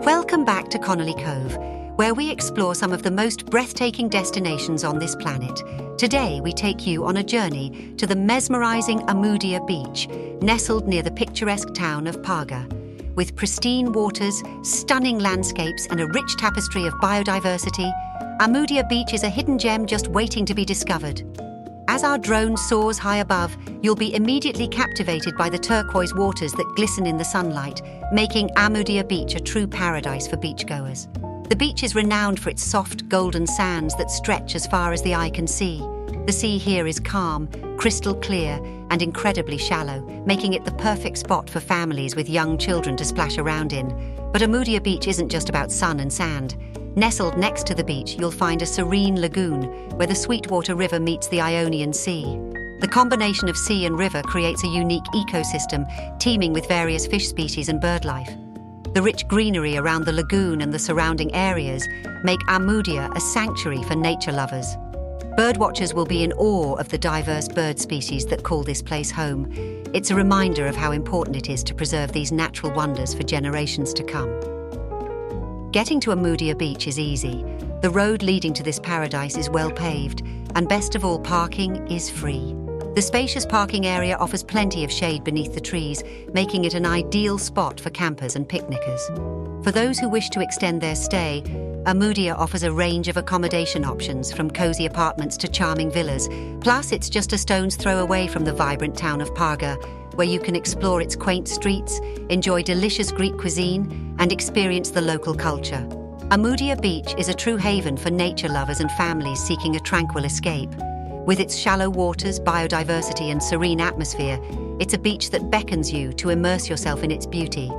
Welcome back to Connolly Cove, where we explore some of the most breathtaking destinations on this planet. Today, we take you on a journey to the mesmerizing Ammoudia Beach, nestled near the picturesque town of Parga. With pristine waters, stunning landscapes, and a rich tapestry of biodiversity, Ammoudia Beach is a hidden gem just waiting to be discovered. As our drone soars high above, you'll be immediately captivated by the turquoise waters that glisten in the sunlight, making Ammoudia Beach a true paradise for beachgoers. The beach is renowned for its soft, golden sands that stretch as far as the eye can see. The sea here is calm, crystal clear, and incredibly shallow, making it the perfect spot for families with young children to splash around in. But Ammoudia Beach isn't just about sun and sand. Nestled next to the beach, you'll find a serene lagoon where the Sweetwater River meets the Ionian Sea. The combination of sea and river creates a unique ecosystem teeming with various fish species and birdlife. The rich greenery around the lagoon and the surrounding areas make Ammoudia a sanctuary for nature lovers. Birdwatchers will be in awe of the diverse bird species that call this place home. It's a reminder of how important it is to preserve these natural wonders for generations to come. Getting to Ammoudia Beach is easy. The road leading to this paradise is well paved, and best of all, parking is free. The spacious parking area offers plenty of shade beneath the trees, making it an ideal spot for campers and picnickers. For those who wish to extend their stay, Ammoudia offers a range of accommodation options, from cozy apartments to charming villas. Plus, it's just a stone's throw away from the vibrant town of Parga, where you can explore its quaint streets, enjoy delicious Greek cuisine, and experience the local culture. Ammoudia Beach is a true haven for nature lovers and families seeking a tranquil escape. With its shallow waters, biodiversity, and serene atmosphere, it's a beach that beckons you to immerse yourself in its beauty.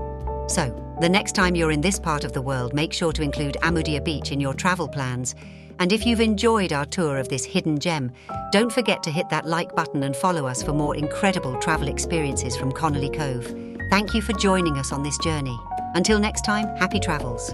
So, the next time you're in this part of the world, make sure to include Ammoudia Beach in your travel plans. And if you've enjoyed our tour of this hidden gem, don't forget to hit that like button and follow us for more incredible travel experiences from Connolly Cove. Thank you for joining us on this journey. Until next time, happy travels.